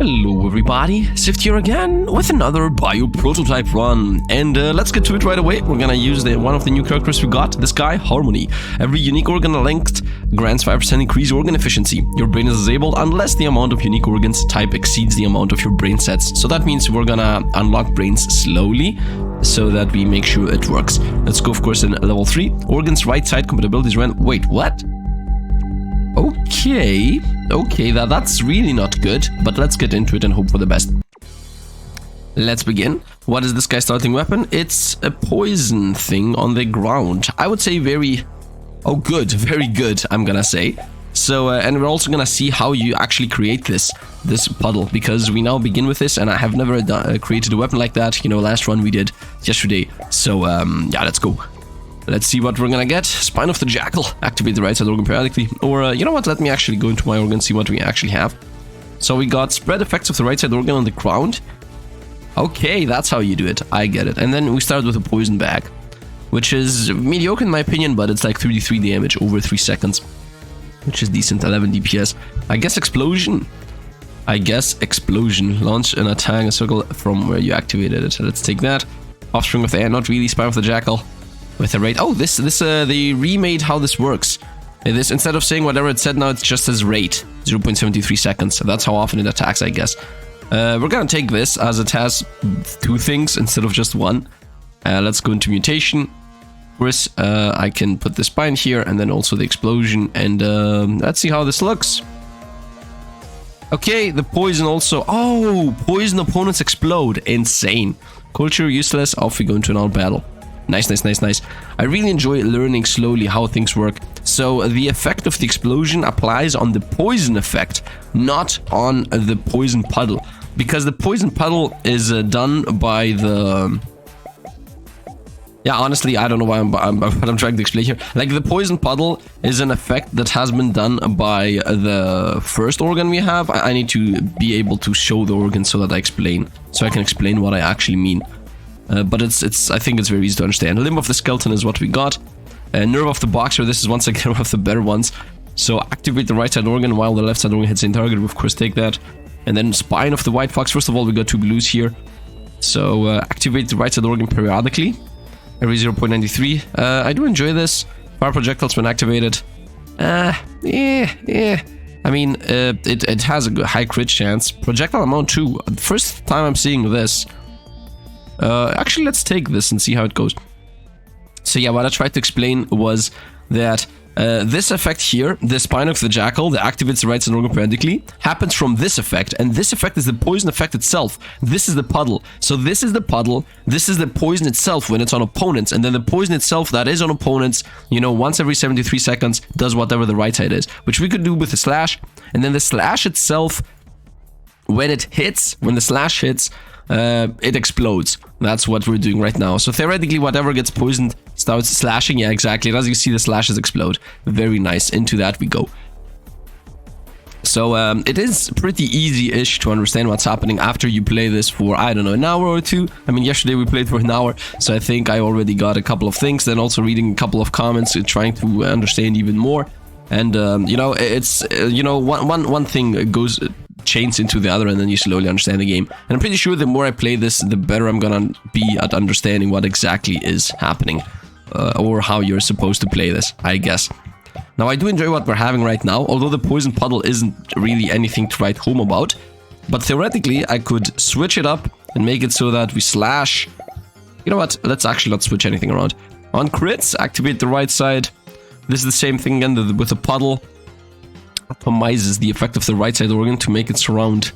Hello everybody, Sifd here again with another bio prototype run, and let's get to it right away. We're gonna use one of the new characters we got, this guy, Harmony. Every unique organ linked grants 5% increased organ efficiency. Your brain is disabled unless the amount of unique organs type exceeds the amount of your brain sets. So that means we're gonna unlock brains slowly so that we make sure it works. Let's go, of course, in level 3. Organs right side compatibility is random. Wait, what? Okay, that's really not good, but let's get into it and hope for the best. Let's begin. What is this guy's starting weapon? It's a poison thing on the ground. I would say very good, I'm gonna say. So, and we're also gonna see how you actually create this puddle, because we now begin with this, and I have never created a weapon like that. You know, last run we did yesterday. So, yeah, let's go. Let's see what we're gonna get. Spine of the Jackal. Activate the right side organ periodically. Or, you know what? Let me actually go into my organ, see what we actually have. So we got spread effects of the right side organ on the ground. Okay, that's how you do it. I get it. And then we start with a poison bag, which is mediocre in my opinion, but it's like 33 damage over 3 seconds, which is decent. 11 DPS. I guess explosion. Launch an attack in a circle from where you activated it. So let's take that. Offspring of the air. Not really. Spine of the Jackal. With a rate. Oh, they remade how this works. This, instead of saying whatever it said now, it just says rate 0.73 seconds. So that's how often it attacks, I guess. We're gonna take this as it has 2 things instead of just 1. Let's go into mutation. Of course, I can put the spine here and then also the explosion, and let's see how this looks. Okay, the poison also. Oh, poison opponents explode. Insane. Culture useless. Off we go into an battle. Nice. I really enjoy learning slowly how things work. So the effect of the explosion applies on the poison effect, not on the poison puddle. Because the poison puddle is done by the... Yeah, honestly, I don't know what I'm trying to explain here. Like, the poison puddle is an effect that has been done by the first organ we have. I need to be able to show the organ so that I can explain what I actually mean. But I think it's very easy to understand. Limb of the skeleton is what we got. Nerve of the boxer, this is once again one of the better ones. So activate the right side organ while the left side organ hits the target. We of course take that. And then spine of the white fox. First of all, we got 2 blues here. So activate the right side organ periodically. Every 0.93. I do enjoy this. Fire projectiles when activated. I mean, it has a good high crit chance. Projectile amount too. First time I'm seeing this. Actually, let's take this and see how it goes. So yeah, what I tried to explain was that this effect here, the spine of the jackal that activates the right side organ periodically, happens from this effect, and this effect is the poison effect itself. This is the puddle. So this is the puddle, this is the poison itself when it's on opponents, and then the poison itself that is on opponents, you know, once every 73 seconds does whatever the right side is, which we could do with the slash, and then the slash itself, when the slash hits, it explodes. That's what we're doing right now. So theoretically, whatever gets poisoned starts slashing. Yeah, exactly. And as you see, the slashes explode. Very nice. Into that we go. So it is pretty easy-ish to understand what's happening after you play this for, I don't know, an hour or 2. I mean, yesterday we played for an hour, so I think I already got a couple of things. Then also reading a couple of comments, trying to understand even more. And you know, it's you know, one thing goes chains into the other, and then you slowly understand the game. And I'm pretty sure the more I play this, the better I'm gonna be at understanding what exactly is happening, or how you're supposed to play this, I guess. Now, I do enjoy what we're having right now, although the poison puddle isn't really anything to write home about. But theoretically, I could switch it up and make it so that we slash... You know what? Let's actually not switch anything around. On crits, activate the right side. This is the same thing again with the puddle. Optimizes the effect of the right side organ to make it surround.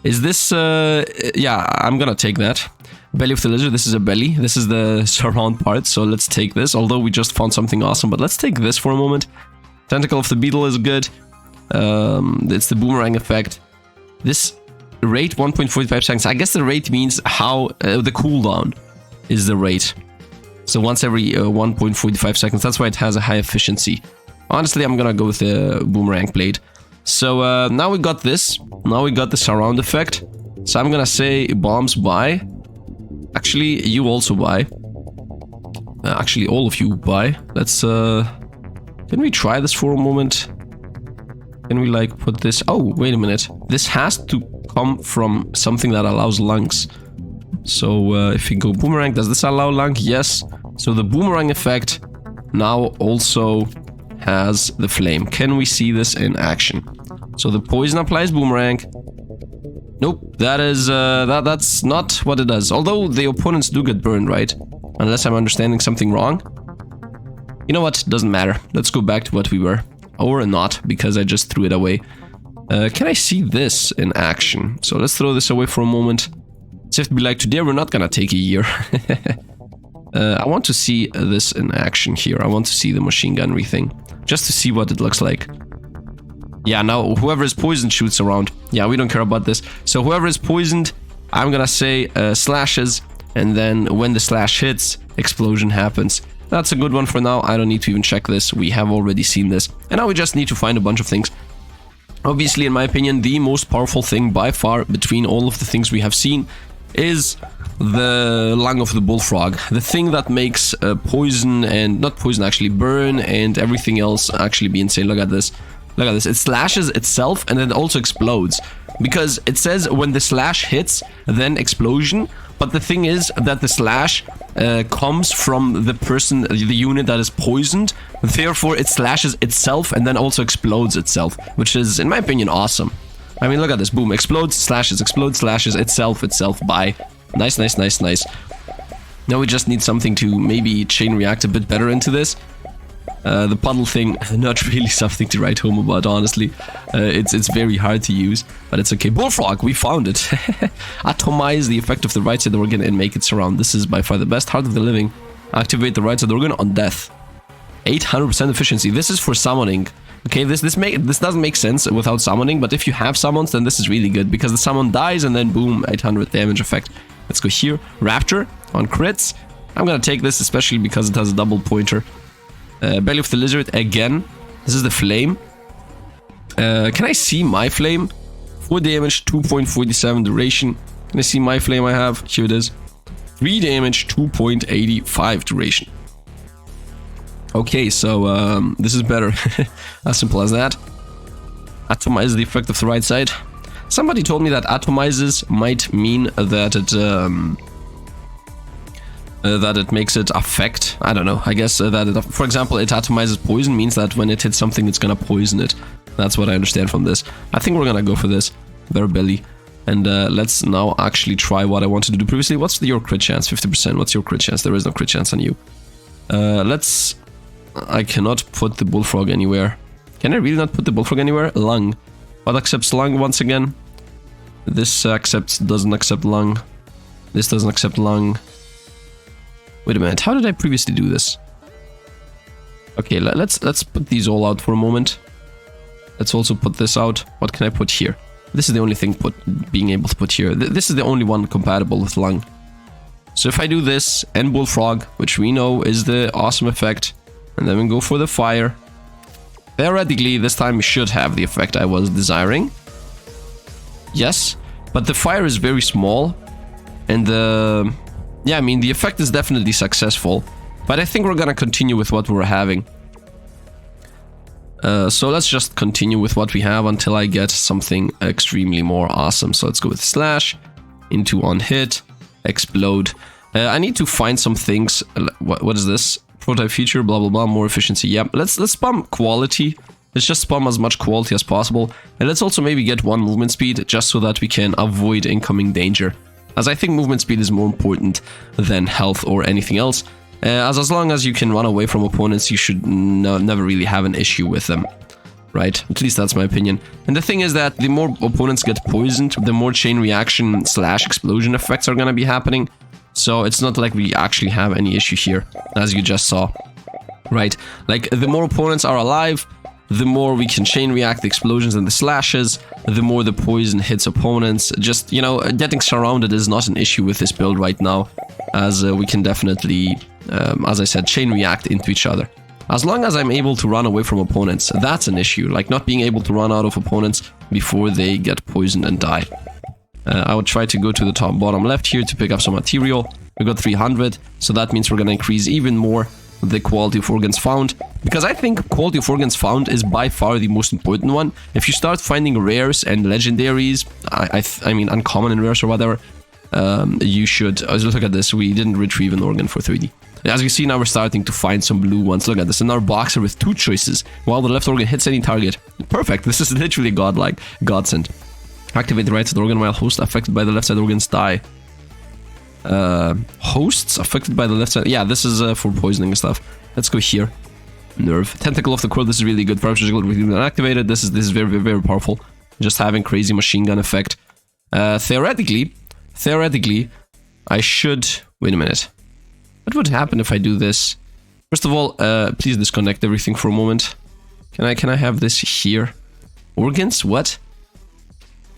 Is this... yeah, I'm gonna take that. Belly of the lizard, this is a belly. This is the surround part, so let's take this. Although we just found something awesome, but let's take this for a moment. Tentacle of the beetle is good. It's the boomerang effect. This rate 1.45 seconds. I guess the rate means how... the cooldown is the rate. So once every 1.45 seconds. That's why it has a high efficiency. Honestly, I'm gonna go with the boomerang blade. So now we got this. Now we got the surround effect. So I'm gonna say bombs buy. Actually, you also buy. Actually, all of you buy. Let's... can we try this for a moment? Can we like put this? Oh, wait a minute. This has to come from something that allows lungs. So if we go boomerang, does this allow lung? Yes. So the boomerang effect now also has the flame. Can we see this in action? So the poison applies boomerang. Nope, that is that's not what it does. Although the opponents do get burned, right? Unless I'm understanding something wrong. You know what? Doesn't matter. Let's go back to what we were. Or not, because I just threw it away. Can I see this in action? So let's throw this away for a moment. Sifd be like, today we're not gonna take a year. I want to see this in action here. I want to see the machine gunnery thing. Just to see what it looks like. Yeah, now whoever is poisoned shoots around. Yeah, we don't care about this. So whoever is poisoned, I'm gonna say slashes. And then when the slash hits, explosion happens. That's a good one for now. I don't need to even check this. We have already seen this. And now we just need to find a bunch of things. Obviously, in my opinion, the most powerful thing by far between all of the things we have seen is the lung of the bullfrog. The thing that makes poison and not poison actually burn and everything else actually be insane. Look at this. Look at this. It slashes itself and then it also explodes. Because it says when the slash hits, then explosion. But the thing is that the slash comes from the person, the unit that is poisoned. Therefore, it slashes itself and then also explodes itself. Which is, in my opinion, awesome. I mean, look at this. Boom. Explodes, slashes, itself, bye. Nice, nice, nice, nice. Now we just need something to maybe chain react a bit better into this. The puddle thing, not really something to write home about, honestly. It's very hard to use, but it's okay. Bullfrog, we found it. Atomize the effect of the right side organ and make it surround. This is by far the best. Heart of the living. Activate the right side organ on death. 800% efficiency. This is for summoning. Okay, this doesn't make sense without summoning, but if you have summons, then this is really good because the summon dies and then boom, 800 damage effect. Let's go here. Raptor on crits. I'm gonna take this especially because it has a double pointer. Belly of the Lizard again. This is the flame. Can I see my flame? 4 damage, 2.47 duration. Can I see my flame I have? Here it is. 3 damage, 2.85 duration. Okay, so this is better. As simple as that. Atomize the effect of the right side. Somebody told me that atomizes might mean that it makes it affect. I don't know. I guess that it, for example, it atomizes poison means that when it hits something, it's gonna poison it. That's what I understand from this. I think we're gonna go for this. Bear belly. And let's now actually try what I wanted to do previously. What's your crit chance? 50%. What's your crit chance? There is no crit chance on you. I cannot put the bullfrog anywhere. Can I really not put the bullfrog anywhere? Lung. What accepts lung once again? This doesn't accept lung. This doesn't accept lung. Wait a minute, how did I previously do this? Okay, let's put these all out for a moment. Let's also put this out. What can I put here? This is the only thing being able to put here. This is the only one compatible with lung. So if I do this and bullfrog, which we know is the awesome effect, and then we go for the fire. Theoretically, this time we should have the effect I was desiring. Yes, but the fire is very small, and yeah, I mean, the effect is definitely successful, but I think we're gonna continue with what we're having. So let's just continue with what we have until I get something extremely more awesome. So let's go with slash, into on hit, explode. I need to find some things. What is this? Prototype feature, blah, blah, blah, more efficiency. Yep, let's spam quality. Let's just spam as much quality as possible. And let's also maybe get 1 movement speed just so that we can avoid incoming danger. As I think movement speed is more important than health or anything else. As long as you can run away from opponents, you should never really have an issue with them. Right? At least that's my opinion. And the thing is that the more opponents get poisoned, the more chain reaction / explosion effects are gonna be happening. So it's not like we actually have any issue here, as you just saw. Right? Like, the more opponents are alive, the more we can chain react the explosions and the slashes, the more the poison hits opponents. Just, you know, getting surrounded is not an issue with this build right now, as we can definitely, as I said, chain react into each other. As long as I'm able to run away from opponents, that's an issue, like not being able to run out of opponents before they get poisoned and die. I would try to go to the bottom left here to pick up some material. We got 300, so that means we're gonna increase even more the quality of organs found, because I think quality of organs found is by far the most important one. If you start finding rares and legendaries, I mean uncommon and rares or whatever, you should... look at this, we didn't retrieve an organ for 3D. As you see now, we're starting to find some blue ones. Look at this, another boxer with 2 choices, while the left organ hits any target. Perfect, this is literally godlike, godsend. Activate the right side organ while hosts affected by the left side organs die. Hosts affected by the left side... Yeah, this is for poisoning and stuff. Let's go here. Nerve. Tentacle of the Quill, this is really good. Parapsychical activated. This is very, very, very powerful. Just having crazy machine gun effect. Theoretically, I should... Wait a minute. What would happen if I do this? First of all, please disconnect everything for a moment. Can I have this here? Organs? What?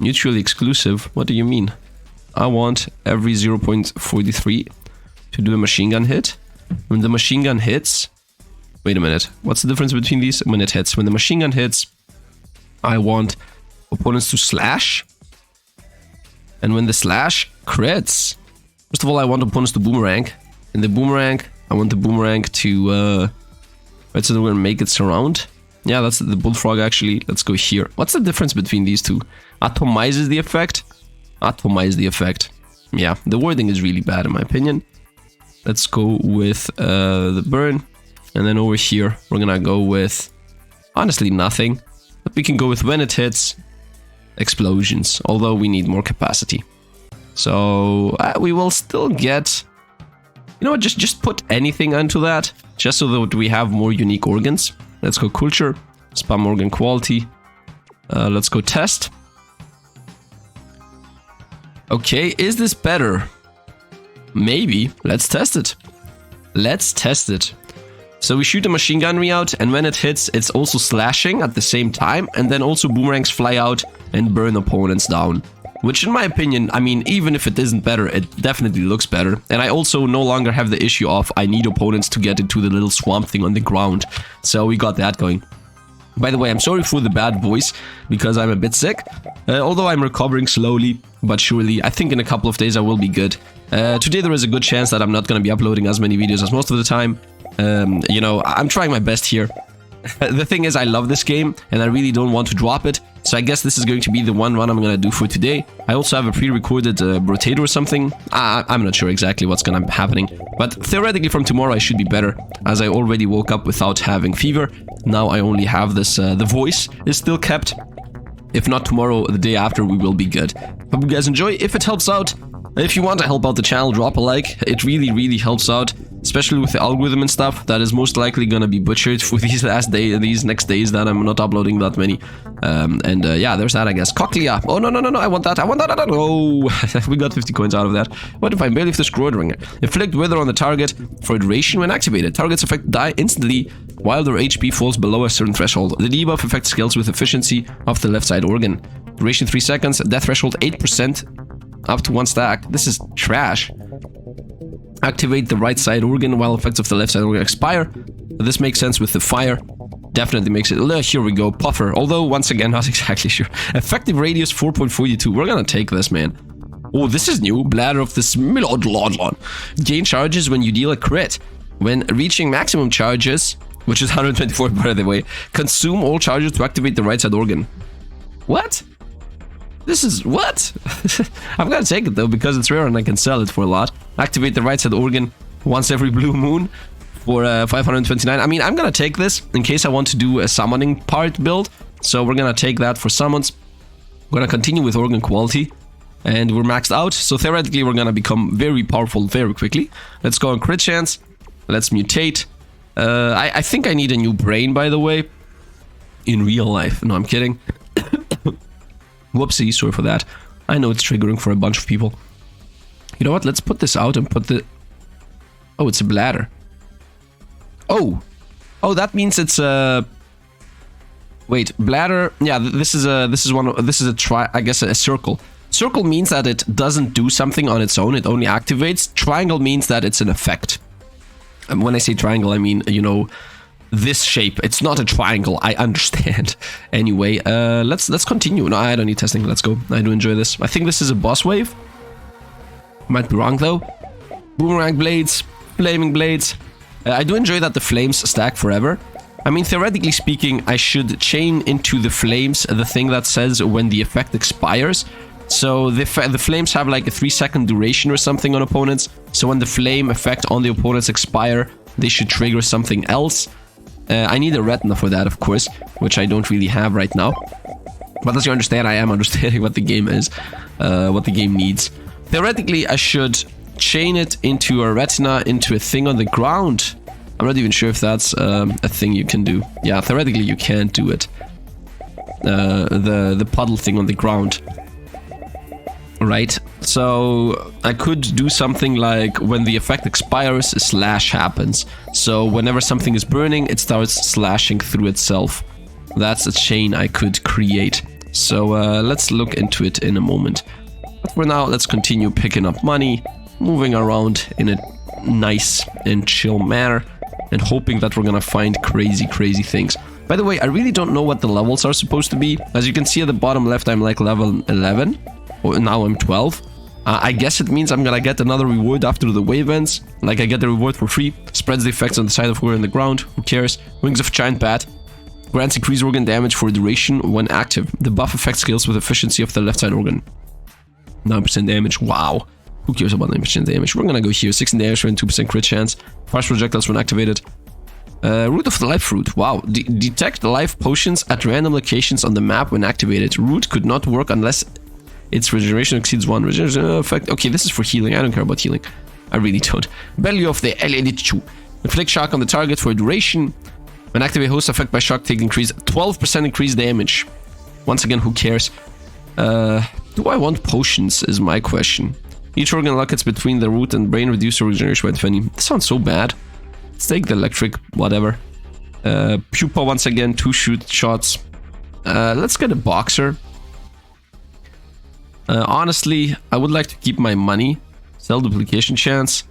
Mutually exclusive? What do you mean? I want every 0.43 to do a machine gun hit. When the machine gun hits... Wait a minute. What's the difference between these? When it hits. When the machine gun hits, I want opponents to slash. And when the slash crits... First of all, I want opponents to boomerang. And the boomerang, I want the boomerang to... right, so we're gonna make it surround. Yeah, that's the bullfrog actually. Let's go here. What's the difference between these two? Atomizes the effect. Atomize the effect. Yeah, the wording is really bad in my opinion. Let's go with the burn. And then over here, we're gonna go with... honestly, nothing. But we can go with when it hits, explosions. Although we need more capacity. So we will still get... You know what, just put anything onto that. Just so that we have more unique organs. Let's go culture. Spam organ quality. Let's go test. Okay, is this better? Maybe. Let's test it. Let's test it. So we shoot a machine gunnery out, and when it hits, it's also slashing at the same time, and then also boomerangs fly out and burn opponents down. Which in my opinion, I mean, even if it isn't better, it definitely looks better. And I also no longer have the issue of I need opponents to get into the little swamp thing on the ground. So we got that going. By the way, I'm sorry for the bad voice, because I'm a bit sick. Although I'm recovering slowly, but surely. I think in a couple of days I will be good. Today there is a good chance that I'm not going to be uploading as many videos as most of the time. You know, I'm trying my best here. The thing is, I love this game, and I really don't want to drop it. So I guess this is going to be the one run I'm going to do for today. I also have a pre-recorded rotator or something. I'm not sure exactly what's going to be happening. But theoretically from tomorrow I should be better, as I already woke up without having fever. Now I only have this, the voice is still kept. If not tomorrow, the day after, we will be good. Hope you guys enjoy. If it helps out, if you want to help out the channel, drop a like. It really, really helps out. Especially with the algorithm and stuff, that is most likely gonna be butchered for these next days that I'm not uploading that many. Yeah, there's that, I guess. Cochlea. Oh, no, I want that. Oh, we got 50 coins out of that. What if I barely the Scrollringer? Inflict wither on the target for duration when activated. Targets affected die instantly while their HP falls below a certain threshold. The debuff affects skills with efficiency of the left side organ. Duration 3 seconds. Death threshold 8%. Up to 1 stack. This is trash. Activate the right side organ while effects of the left side organ expire. This makes sense with the fire. Definitely makes it. Here we go. Puffer. Although, once again, not exactly sure. Effective radius 4.42. We're gonna take this, man. Oh, this is new. Bladder of the Smilodlodlon. Gain charges when you deal a crit. When reaching maximum charges, which is 124 by the way, consume all charges to activate the right side organ. What? This is... what? I'm gonna take it though, because it's rare and I can sell it for a lot. Activate the right side organ once every blue moon for 529. I mean, I'm gonna take this in case I want to do a summoning part build. So we're gonna take that for summons. We're gonna continue with organ quality. And we're maxed out. So theoretically, we're gonna become very powerful very quickly. Let's go on crit chance. Let's mutate. I think I need a new brain, by the way. In real life. No, I'm kidding. Whoopsie, sorry for that. I know it's triggering for a bunch of people. You know what? Let's put this out and put the... oh, it's a bladder. Oh! Oh, that means it's a... wait, bladder... yeah, this is a I guess a circle. Circle means that it doesn't do something on its own, it only activates. Triangle means that it's an effect. And when I say triangle, I mean, you know, this shape. It's not a triangle, I understand. Anyway, let's continue. No, I don't need testing, let's go. I do enjoy this. I think this is a boss wave. Might be wrong though. Boomerang blades, flaming blades. I do enjoy that the flames stack forever. I mean, theoretically speaking, I should chain into the flames the thing that says when the effect expires. So the flames have like a 3-second duration or something on opponents. So when the flame effect on the opponents expire, they should trigger something else. I need a retina for that, of course, which I don't really have right now. But as you understand, I am understanding what the game is, what the game needs. Theoretically, I should chain it into a retina, into a thing on the ground. I'm not even sure if that's a thing you can do. Yeah, theoretically you can't do it. The puddle thing on the ground. Right, so I could do something like when the effect expires, a slash happens. So whenever something is burning, it starts slashing through itself. That's a chain I could create. So let's look into it in a moment. But for now, let's continue picking up money, moving around in a nice and chill manner, and hoping that we're gonna find crazy things. By the way, I really don't know what the levels are supposed to be. As you can see at the bottom left, I'm like level 11. Now I'm 12. I guess it means I'm gonna get another reward after the wave ends. Like I get the reward for free. Spreads the effects on the side of who are in the ground. Who cares? Wings of Giant Bat. Grants increased organ damage for duration when active. The buff effect scales with efficiency of the left side organ. 9% damage. Wow. Who cares about 9% damage? We're gonna go here. 16 damage and 2% crit chance. Fast projectiles when activated. Root of the Life Fruit. Wow. Detect life potions at random locations on the map when activated. Root could not work unless its regeneration exceeds 1 regeneration effect. Okay, this is for healing. I don't care about healing. I really don't. Belly of the Eledichu. Inflict shock on the target for duration. When activate host effect by shock, take increase 12% increased damage. Once again, who cares? Do I want potions is my question. Each organ lockets between the root and brain reduce regeneration by 20. This sounds so bad. Let's take the electric, whatever. Pupa once again, 2 shots. Let's get a boxer. Honestly, I would like to keep my money. Sell duplication chance.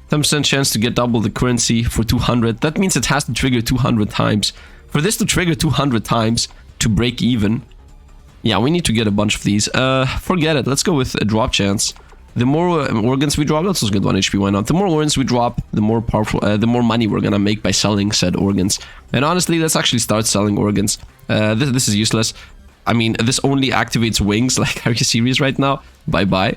10% chance to get double the currency for 200. That means it has to trigger 200 times. For this to trigger 200 times to break even. Yeah, we need to get a bunch of these. Forget it. Let's go with a drop chance. The more organs we drop, that's also good 1 HP, why not? The more organs we drop, the more powerful, the more money we're gonna make by selling said organs. And honestly, let's actually start selling organs. This is useless. I mean, this only activates wings. Like, are you serious right now? Bye-bye.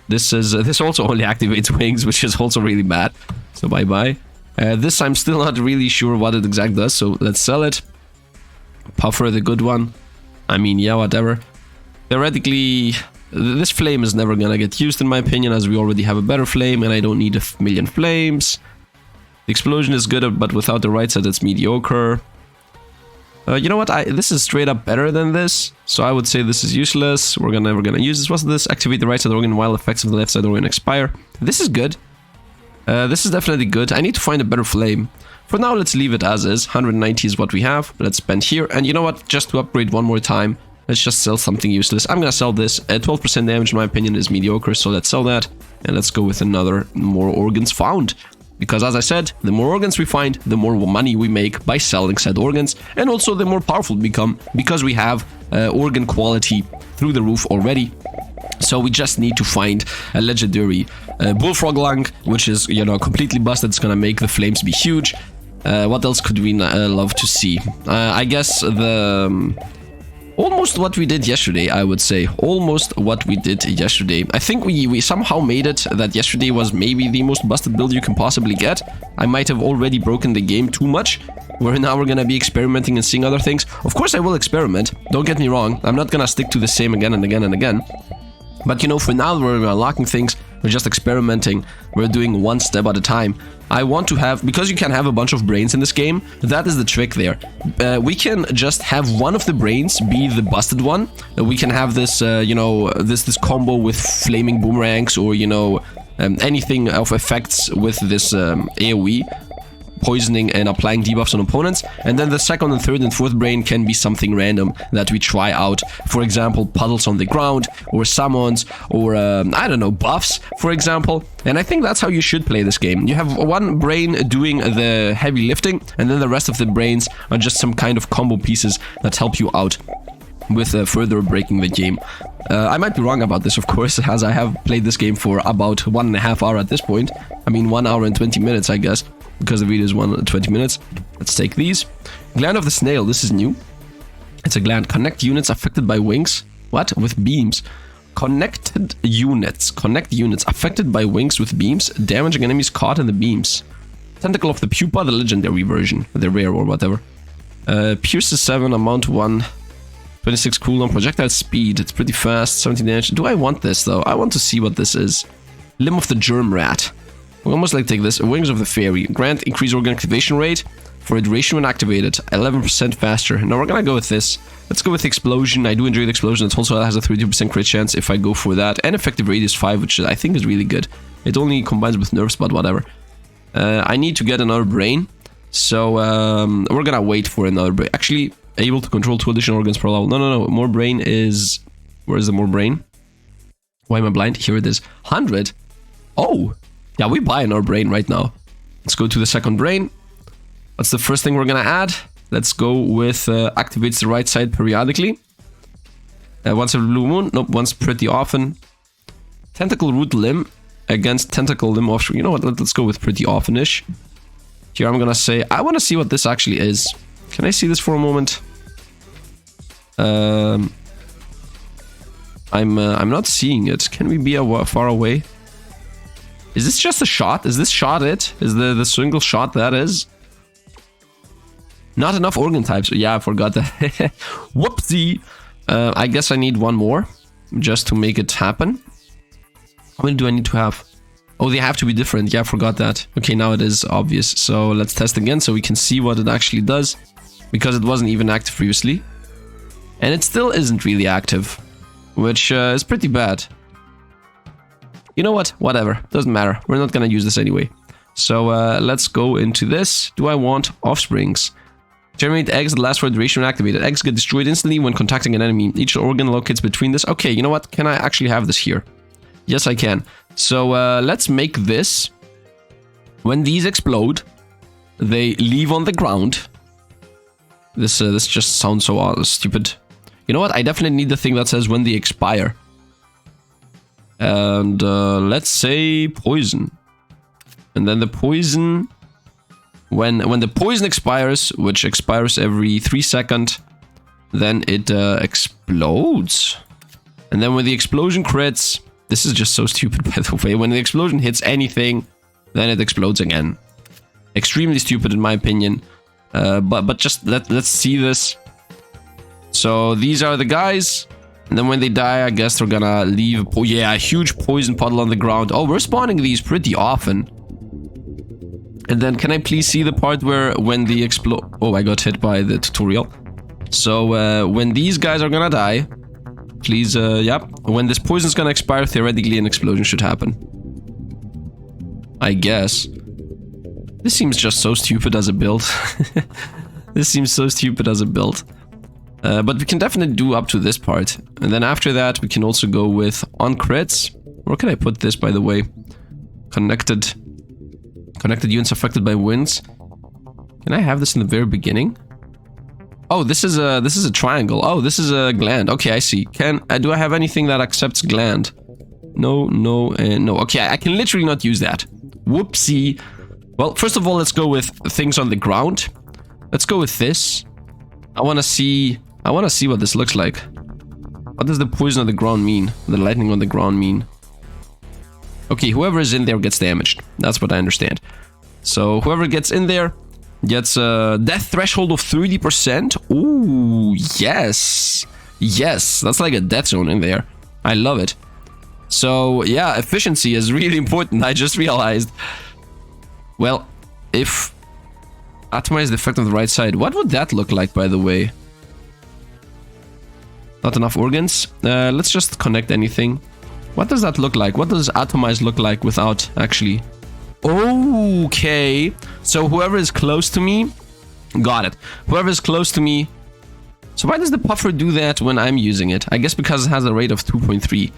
This also only activates wings, which is also really bad. So bye-bye. This I'm still not really sure what it exactly does, so let's sell it. Puffer, the good one. I mean, yeah, whatever. Theoretically, this flame is never gonna get used in my opinion, as we already have a better flame and I don't need a million flames. The explosion is good, but without the right side, it's mediocre. You know what? This is straight up better than this, so I would say this is useless. We're never gonna use this. What's this? Activate the right side organ while effects of the left side organ expire. This is good. This is definitely good. I need to find a better flame. For now, let's leave it as is. 190 is what we have. Let's spend here. And you know what? Just to upgrade one more time, let's just sell something useless. I'm gonna sell this. 12% damage, in my opinion, is mediocre, so let's sell that. And let's go with another more organs found. Because as I said, the more organs we find, the more money we make by selling said organs, and also the more powerful we become, because we have organ quality through the roof already. So we just need to find a legendary bullfrog lung, which is, you know, completely busted. It's gonna make the flames be huge. What else could we love to see? I guess the... almost what we did yesterday, I would say. Almost what we did yesterday. I think we somehow made it that yesterday was maybe the most busted build you can possibly get. I might have already broken the game too much, where now we're gonna be experimenting and seeing other things. Of course I will experiment, don't get me wrong. I'm not gonna stick to the same again and again and again. But you know, for now we're unlocking things, we're just experimenting, we're doing one step at a time. I want to have, because you can have a bunch of brains in this game, that is the trick there. We can just have one of the brains be the busted one. We can have this, you know, this combo with flaming boomerangs, or, you know, anything of effects with this AoE. Poisoning and applying debuffs on opponents, and then the second and third and fourth brain can be something random that we try out. For example, puddles on the ground, or summons, or I don't know, buffs, for example. And I think that's how you should play this game. You have one brain doing the heavy lifting, and then the rest of the brains are just some kind of combo pieces that help you out with further breaking the game. I might be wrong about this, of course, as I have played this game for about 1.5 hours at this point. I mean, 1 hour and 20 minutes, I guess. because the video is 20 minutes. Let's take these. Gland of the snail. This is new. It's a gland. Connect units affected by wings. What? With beams. Connected units. Connect units affected by wings with beams, damaging enemies caught in the beams. Tentacle of the pupa, the legendary version, the rare or whatever. Pierces 7, amount 1, 26 cooldown, projectile speed, it's pretty fast, 17 damage. Do I want this though? I want to see what this is. Limb of the germ rat. We almost like take this. Wings of the fairy. Grant increase organ activation rate for a duration when activated, 11% faster. Now we're gonna go with this. Let's go with the explosion. I do enjoy the explosion. It also has a 32% crit chance if I go for that. And effective radius 5, which I think is really good. It only combines with nerfs, but whatever. I need to get another brain. So we're gonna wait for another brain. Actually, able to control 2 additional organs per level. No. More brain is... Where's the more brain? Why am I blind? Here it is. 100. Oh! Yeah, we buy another brain right now. Let's go to the second brain. What's the first thing we're gonna add? Let's go with activates the right side periodically. Once every blue moon. Nope, once pretty often. Tentacle root limb against tentacle limb offspring. You know what? Let's go with pretty often-ish. Here I'm gonna say, I want to see what this actually is. Can I see this for a moment? I'm not seeing it. Can we be far away? Is this just a shot? Is this shot it? Is the single shot that is? Not enough organ types. Yeah, I forgot that. Whoopsie. I guess I need one more just to make it happen. How many do I need to have? Oh, they have to be different. Yeah, I forgot that. Okay, now it is obvious. So let's test again so we can see what it actually does. Because it wasn't even active previously. And it still isn't really active. Which is pretty bad. You know what? Whatever. Doesn't matter. We're not gonna use this anyway. So let's go into this. Do I want offsprings? Generate eggs that last for a duration when activated. Eggs get destroyed instantly when contacting an enemy. Each organ locates between this. Okay, you know what? Can I actually have this here? Yes, I can. So let's make this. When these explode, they leave on the ground. This just sounds so stupid. You know what? I definitely need the thing that says when they expire. And let's say poison. And then the poison... When the poison expires, which expires every 3 seconds, then it explodes. And then when the explosion crits... This is just so stupid, by the way. When the explosion hits anything, then it explodes again. Extremely stupid, in my opinion. But just let's see this. So these are the guys. And then when they die, I guess they're gonna leave... Oh yeah, a huge poison puddle on the ground. Oh, we're spawning these pretty often. And then can I please see the part where when the explode... Oh, I got hit by the tutorial. So when these guys are gonna die... Please, yep. When this poison's gonna expire, theoretically an explosion should happen. I guess. This seems just so stupid as a build. This seems so stupid as a build. But we can definitely do up to this part. And then after that, we can also go with on crits. Where can I put this, by the way? Connected units affected by winds. Can I have this in the very beginning? Oh, this is a triangle. Oh, this is a gland. Okay, I see. Do I have anything that accepts gland? No, no, and no. Okay, I can literally not use that. Whoopsie. Well, first of all, let's go with things on the ground. Let's go with this. I want to see what this looks like. What does the poison on the ground mean? The lightning on the ground mean? Okay, whoever is in there gets damaged. That's what I understand. So whoever gets in there gets a death threshold of 30%. Ooh, yes. Yes, that's like a death zone in there. I love it. So yeah, efficiency is really important. I just realized. Well, if atomize the effect on the right side, what would that look like, by the way? Not enough organs. Let's just connect anything. What does that look like? What does atomize look like without actually? Okay. So whoever is close to me, got it. Whoever is close to me. So why does the puffer do that when I'm using it? I guess because it has a rate of 2.3.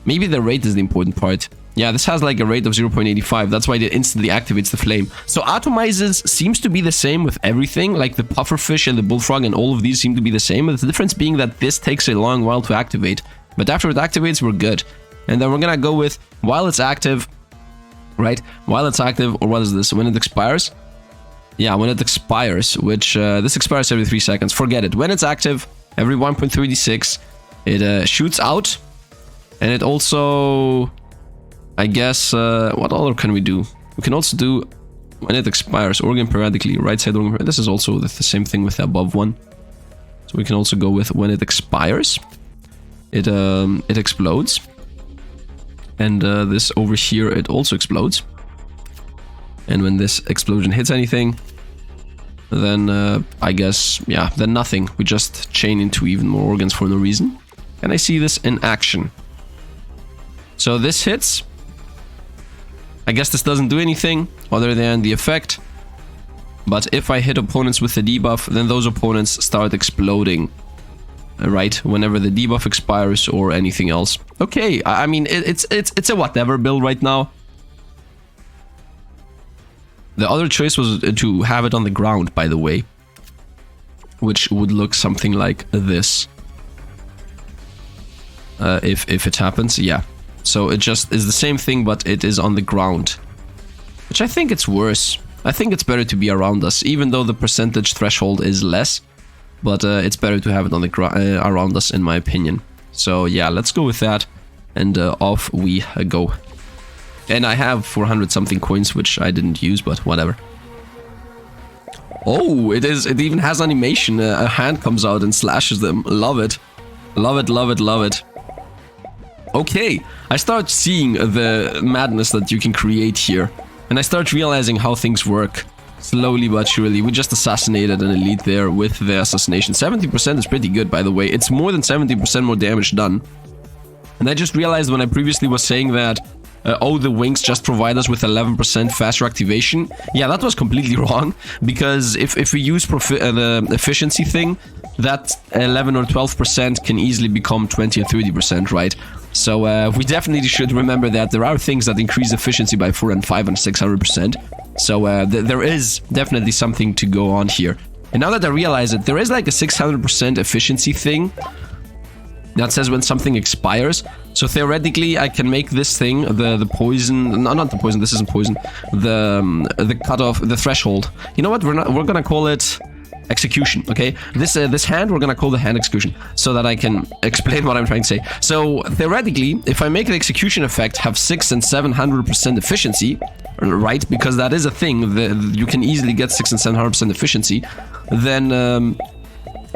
Maybe the rate is the important part. Yeah, this has like a rate of 0.85. That's why it instantly activates the flame. So atomizes seems to be the same with everything. Like the pufferfish and the bullfrog and all of these seem to be the same. But the difference being that this takes a long while to activate. But after it activates, we're good. And then we're gonna go with, while it's active, right? While it's active, or what is this? When it expires? Yeah, when it expires, which this expires every 3 seconds. Forget it. When it's active, every 1.36, it shoots out. And it also, I guess, what other can we do? We can also do when it expires, organ periodically, right side organ. This is also the same thing with the above one. So we can also go with when it expires, it explodes. And this over here, it also explodes. And when this explosion hits anything, then I guess, yeah, then nothing. We just chain into even more organs for no reason. And I see this in action. So this hits. I guess this doesn't do anything other than the effect. But if I hit opponents with the debuff, then those opponents start exploding. Right? Whenever the debuff expires or anything else. Okay, I mean, it's a whatever build right now. The other choice was to have it on the ground, by the way. Which would look something like this. If it happens, yeah. So it just is the same thing, but it is on the ground. Which I think it's worse. I think it's better to be around us, even though the percentage threshold is less. But it's better to have it on the around us, in my opinion. So yeah, let's go with that. And off we go. And I have 400 something coins, which I didn't use, but whatever. Oh, it even has animation. A hand comes out and slashes them. Love it. Love it, love it, love it. Okay, I start seeing the madness that you can create here. And I start realizing how things work. Slowly but surely. We just assassinated an elite there with the assassination. 70% is pretty good, by the way. It's more than 70% more damage done. And I just realized when I previously was saying that oh, the wings just provide us with 11% faster activation. Yeah, that was completely wrong. Because if we use the efficiency thing, that 11 or 12% can easily become 20 or 30%, right? So we definitely should remember that there are things that increase efficiency by 4 and 5 and 600%. So there is definitely something to go on here. And now that I realize it, there is like a 600% efficiency thing that says when something expires. So theoretically, I can make this thing, the poison, no, not the poison, this isn't poison, the cutoff, the threshold. You know what, we're gonna call it execution, okay? This hand, we're gonna call the hand execution, so that I can explain what I'm trying to say. So theoretically, if I make the execution effect have 600 and 700% efficiency, right? Because that is a thing, you can easily get 600 and 700% efficiency, then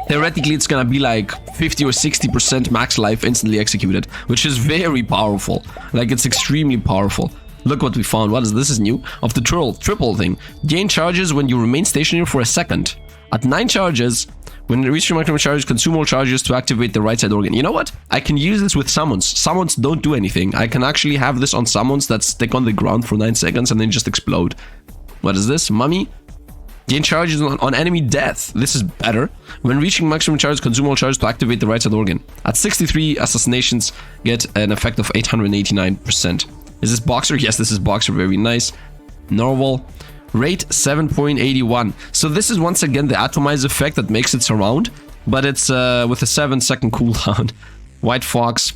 theoretically it's gonna be like 50 or 60% max life instantly executed, which is very powerful. Like, it's extremely powerful. Look what we found. What is this? Is new. Of the triple thing. Gain charges when you remain stationary for a second. At 9 charges, when you reach your maximum charge, consume all charges to activate the right side organ. You know what? I can use this with summons. Summons don't do anything. I can actually have this on summons that stick on the ground for 9 seconds and then just explode. What is this? Mummy? Gain charges on enemy death. This is better. When reaching maximum charge, consume all charges to activate the right side organ. At 63, assassinations get an effect of 889%. Is this Boxer? Yes, this is Boxer. Very nice. Normal. Rate 7.81. So this is once again the atomize effect that makes it surround, but it's with a 7-second cooldown. White Fox.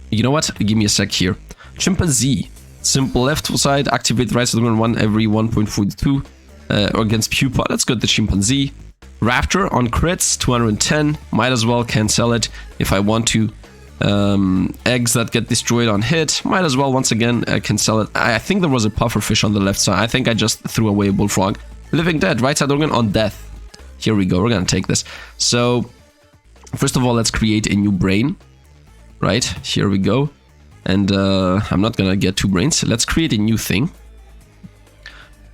You know what? Give me a sec here. Chimpanzee. Simple left side. Activate right side organ 1 every 1.42. Against Pupa. Let's go to the Chimpanzee. Raptor on crits 210. Might as well cancel it if I want to. Eggs that get destroyed on hit. Might as well once again cancel it. I think there was a pufferfish on the left side. I think I just threw away a bullfrog. Living dead. Right side organ on death. Here we go. We're gonna take this. So first of all, let's create a new brain. Right, here we go. And I'm not gonna get 2 brains. Let's create a new thing.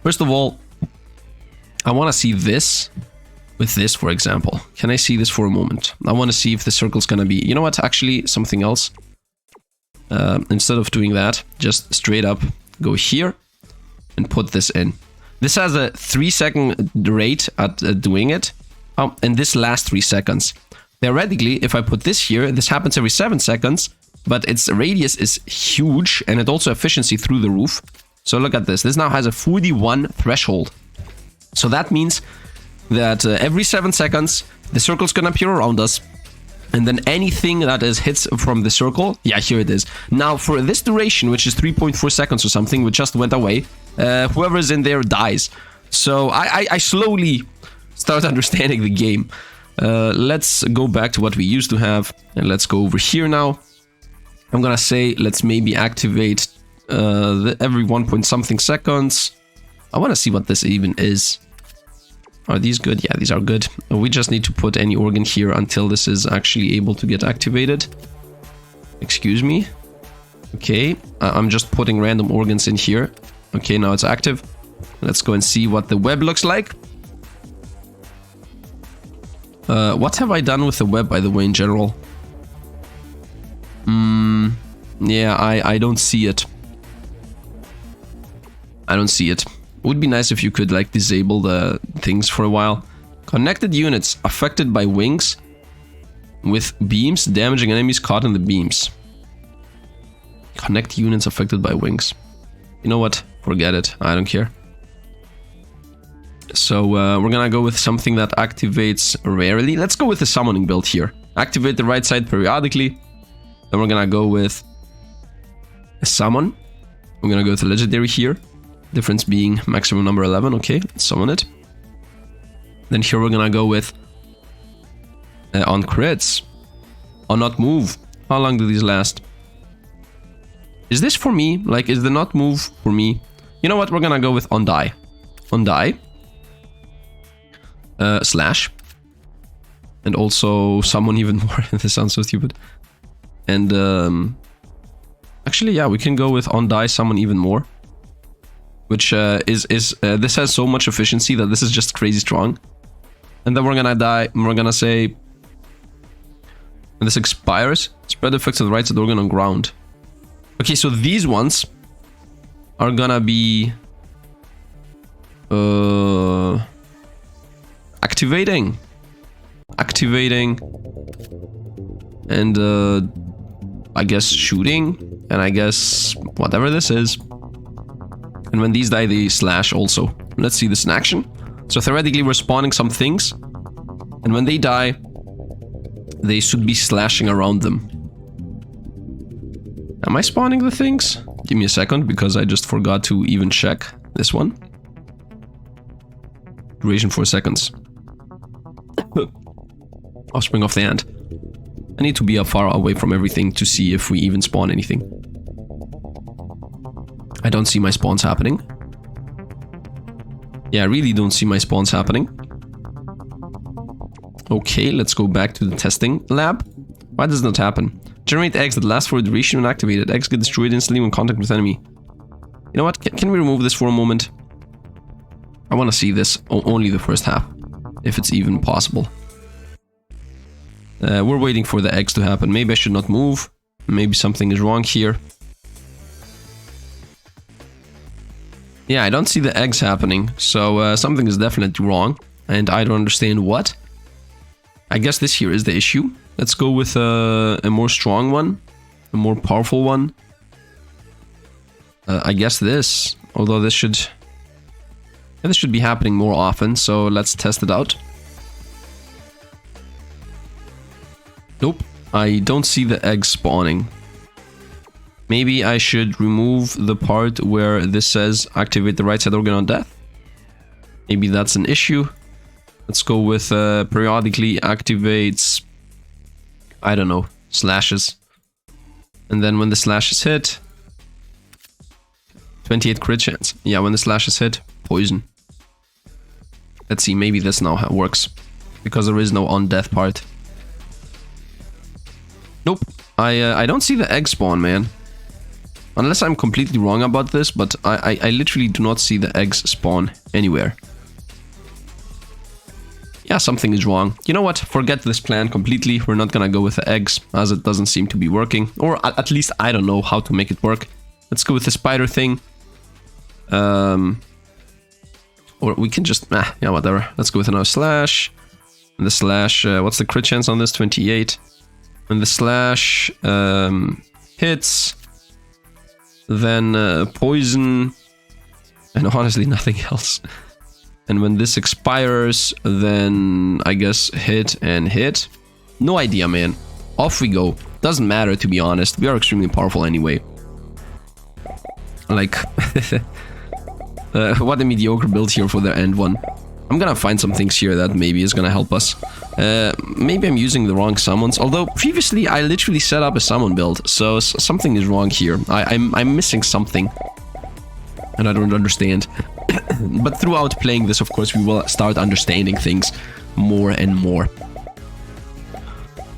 First of all, I want to see this with this, for example. Can I see this for a moment? I want to see if the circle's going to be... You know what? Actually, something else. Instead of doing that, just straight up go here and put this in. This has a 3-second rate at doing it. And this lasts 3 seconds. Theoretically, if I put this here, this happens every 7 seconds. But its radius is huge. And it also efficiency through the roof. So look at this. This now has a 41 threshold. So that means that every 7 seconds, the circle's gonna appear around us. And then anything that is hits from the circle, yeah, here it is. Now, for this duration, which is 3.4 seconds or something, which just went away, whoever is in there dies. So I slowly start understanding the game. Let's go back to what we used to have, and let's go over here now. I'm gonna say, let's maybe activate every 1 point something seconds. I want to see what this even is. Are these good? Yeah, these are good. We just need to put any organ here until this is actually able to get activated. Excuse me. Okay, I'm just putting random organs in here. Okay, now it's active. Let's go and see what the web looks like. What have I done with the web, by the way, in general? Yeah, I don't see it. I don't see it. Would be nice if you could like disable the things for a while. Connected units affected by wings with beams damaging enemies caught in the beams. Connect units affected by wings. You know what? Forget it. I don't care. So we're gonna go with something that activates rarely. Let's go with the summoning build here. Activate the right side periodically. Then we're gonna go with a summon. We're gonna go with the legendary here. Difference being maximum number 11. Okay, let's summon it. Then here we're gonna go with on crits. On not move. How long do these last? Is this for me? Like, is the not move for me? You know what? We're gonna go with on die. On die. Slash. And also summon even more. This sounds so stupid. And actually, yeah, we can go with on die, summon even more. Which this has so much efficiency that this is just crazy strong. And then we're gonna die. We're gonna say when this expires, spread effects of the right side organ on ground. Okay, so these ones are gonna be activating, and I guess shooting, and I guess whatever this is. And when these die, they slash also. Let's see this in action. So theoretically, we're spawning some things. And when they die, they should be slashing around them. Am I spawning the things? Give me a second, because I just forgot to even check this one. Duration 4 seconds. Offspring of the ant. I need to be far away from everything to see if we even spawn anything. I don't see my spawns happening. Yeah, I really don't see my spawns happening. Okay, let's go back to the testing lab. Why does that happen? Generate eggs that last for a duration when activated. Eggs get destroyed instantly when contact with enemy. You know what? Can we remove this for a moment? I want to see this only the first half, if it's even possible. We're waiting for the eggs to happen. Maybe I should not move. Maybe something is wrong here. Yeah, I don't see the eggs happening, so something is definitely wrong, and I don't understand what. I guess this here is the issue. Let's go with a more strong one, a more powerful one. I guess this, although this should be happening more often, so let's test it out. Nope, I don't see the eggs spawning. Maybe I should remove the part where this says activate the right side organ on death. Maybe that's an issue. Let's go with periodically activates, I don't know, slashes. And then when the slashes hit, 28 crit chance. Yeah, when the slashes hit, poison. Let's see, maybe this now works. Because there is no on death part. Nope, I don't see the egg spawn, man. Unless I'm completely wrong about this, but I literally do not see the eggs spawn anywhere. Yeah, something is wrong. You know what? Forget this plan completely. We're not gonna go with the eggs, as it doesn't seem to be working. Or at least I don't know how to make it work. Let's go with the spider thing. Or we can just... yeah, whatever. Let's go with another slash. And the slash... what's the crit chance on this? 28. When the slash hits... then poison, and honestly nothing else. And when this expires, then I guess hit and hit. No idea, man. Off we go. Doesn't matter, to be honest. We are extremely powerful anyway. Like, what a mediocre build here for the end one. I'm gonna find some things here that maybe is gonna help us. Maybe I'm using the wrong summons. Although, previously, I literally set up a summon build. So, something is wrong here. I'm missing something. And I don't understand. But throughout playing this, of course, we will start understanding things more and more.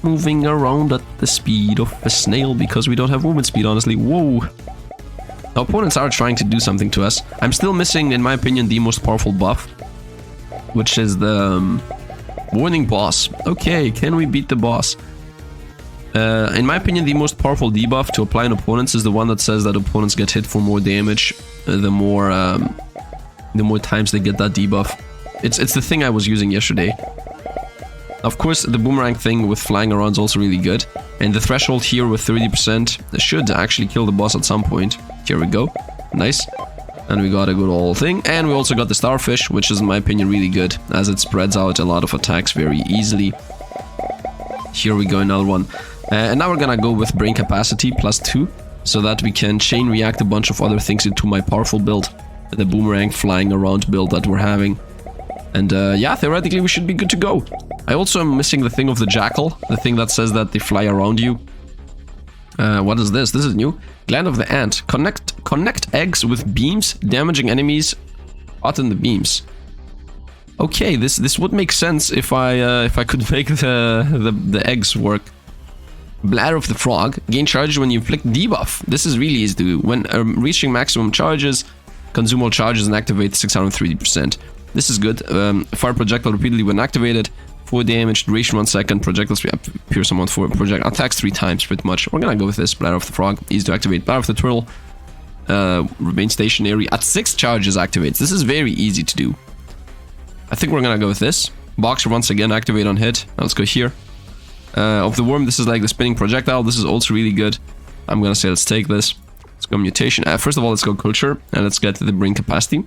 Moving around at the speed of a snail because we don't have movement speed, honestly. Whoa. Our opponents are trying to do something to us. I'm still missing, in my opinion, the most powerful buff, which is the warning boss. Okay, can we beat the boss? In my opinion, the most powerful debuff to apply on opponents is the one that says that opponents get hit for more damage the more times they get that debuff. It's the thing I was using yesterday. Of course, the boomerang thing with flying around is also really good. And the threshold here with 30% should actually kill the boss at some point. Here we go. Nice. And we got a good old thing. And we also got the starfish, which is in my opinion really good, as it spreads out a lot of attacks very easily. Here we go, another one. And now we're gonna go with brain capacity +2, so that we can chain react a bunch of other things into my powerful build. The boomerang flying around build that we're having. And yeah, theoretically we should be good to go. I also am missing the thing of the jackal, the thing that says that they fly around you. What is this? This is new. Gland of the ant. Connect eggs with beams, damaging enemies caught in the beams. Okay, this would make sense if I could make the eggs work. Bladder of the frog. Gain charges when you inflict debuff. This is really easy to do. When reaching maximum charges, consume all charges and activate 630%. This is good. Fire projectile repeatedly when activated. 4 damage, duration 1 second, projectiles pierce someone 4, project attacks 3 times pretty much. We're gonna go with this, Bladder of the Frog, easy to activate. Bladder of the Turtle, remain stationary, at 6 charges activates. This is very easy to do. I think we're gonna go with this. Boxer once again, activate on hit. Now let's go here. Of the Worm, this is like the spinning projectile, this is also really good. I'm gonna say let's take this. Let's go mutation. First of all, let's go culture, and let's get the brain capacity.